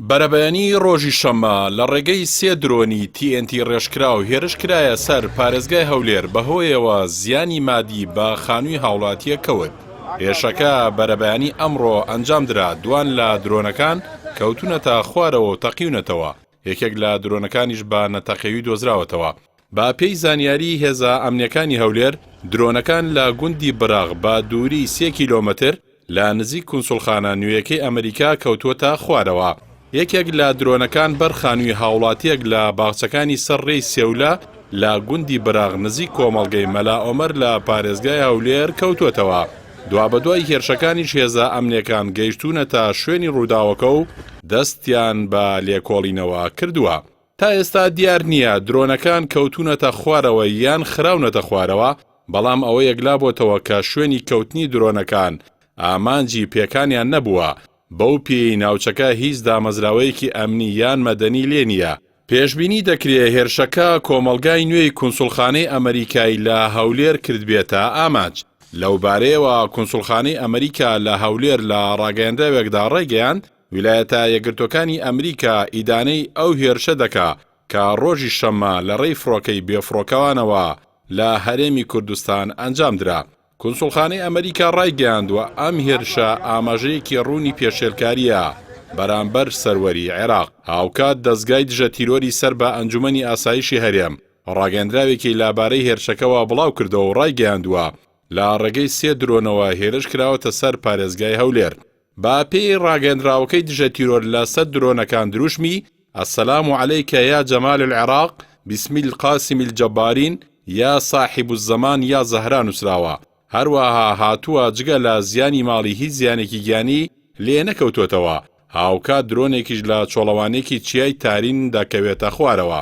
بەرەبەیانی ڕۆژی شەممە لە ڕێگەی سێ درۆنی TNT ڕێژکرا و هێرشکرایە سەر پارێزگای هەولێر بەهۆیەوە زیانی مادی بە خانووی هاوڵاتیە کەوت. هێرشەکە بەرەبەیانی ئەمڕۆ ئەنجامدرا دوان لە درۆنەکان کەوتونەتە خوارەوە و تەقیونەتەوە، یەکێک لە درۆنەکانیش بە نەتەقەوی دۆزراوەتەوە. با پێی زانیاری هێزە ئەمنیەکانی هەولێر، درۆنەکان لە گوندی براغ بە دووری 3 کیلۆمەتر لە نزیک کونسوڵخانە نوێیەکەی ئەمریکا کەوتووەتە خوارەوە. یەکێک لە درۆنەکان بەر خانووی هاوڵاتیەک لە باخچەکانی سەر ڕێی سێولە لە گوندی براغ نزیک کۆمەڵگەی مەلا ئۆمەر لە پارێزگای هەولێر کەوتووەتەوە. دوابەدوای هێرشەکانیش هێزە ئەمنیەکان گەیشتوونەتە شوێنی ڕووداوەکە و دەستیان بە لێکۆڵینەوە کردووە. تا ئێستا دیار نییە درۆنەکان کەوتوونەتە خوارەوە یان خراونەتە خوارەوە، بەڵام ئەوە یەکلابۆتەوە کە شوێنی کەوتنی درۆنەکان ئامانجی پێکانیان نەبووە. بەو پێی ناوچەکە هیچ دامەزراوەیەکی ئەمنی یان مەدەنی لێ نییە. پێشبینی دەکرێت هێرشەکە کۆمەڵگای نوێی کونسوڵخانەی ئەمریکای لە هەولێر کردبێتە ئامانج. لەوبارەیەوە کونسوڵخانەی ئەمریکا لە هەولێر لە ڕاگەیاندەوێکدا ڕێگەیاند ویلایەتە یەکگرتوەکانی ئەمریکا ئیدانەی ئەو هێرشە دەکا کە ڕۆژی شەممە لە ڕێی فڕۆکەی بێفڕۆکەوانەوە لە هەرێمی کوردستان ئەنجامدرا. کونسوڵخانەی ئەمریکا ڕایگەیاندووە ئەم هێرشە ئاماژەیەکی ڕوونی پێشێلکاریە بەرامبەر سەروەری عێراق. هاوکات دەستگای دژە تیرۆری سەر بە ئەنجومەنی ئاسایشی هەرێم ڕاگەندراوێکی لابارەی هێرشەکەەوە بڵاو کردەوە و ڕایگەیاندووە لە ڕێگەی 3 درۆنەوە هێرش کراوەتە سەر پارێزگای هەولێر. با پێی ڕاگەندراوەکەی دژە تیرۆر لە 100 درۆنەکان دروشمی: السلام عليك يا جمال العراق، بسم القاسم الجبارين، یا صاحب الزمان یا زەهرا نووسراوە. هەروەها هاتووە جگە لە زیانی ماڵی هیچ زیانێکی گیانی لێ نەکەوتوێتەوە. هاوکات درۆنێکیش لە چۆڵەوانێکی چیای تارین دەکەوێتە خوارەوە.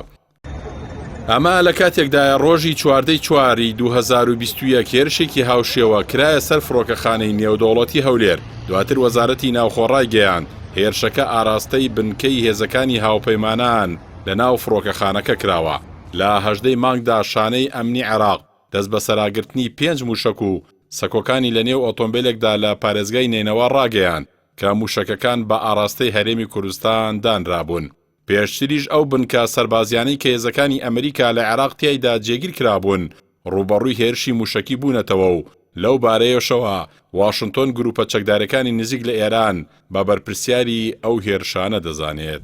ئەمە لە کاتێکدایە ڕۆژی 4/4 2021 هێرشێکی هاوشێوە کرایە سەر فڕۆکەخانەی نێودەوڵەتی هەولێر. دواتر وەزارەتی ناوخۆڕای گەیاند هێرشەکە ئاراستەی بنکەی هێزەکانی هاوپەیمانان لە ناو فڕۆکەخانەکە کراوە. لە 18 مانگدا شانەی ئەمنی عێراق دەست بە سەراگرتنی 5 موشک و سەکۆکانی لە نێو ئۆتۆمبیلێکدا لە پارێزگای نینەوە ڕاگەیان کە موشەکەکان بە ئاراستەی هەرێمی کوردستان دانرابوون. پێشتریش ئەو بنکە سەربازیانەی کە هێزەکانی ئەمریکا لە عێراق تیایدا جێگیر کرابوون ڕوبەڕووی هێرشی موشکی بوونەتەوە و لەو بارەیەشەوە واشنتۆن گروپە چەکدارەکانی نزیک لە ئێران بە بەرپرسیاری ئەو هێرشانە دەزانێت.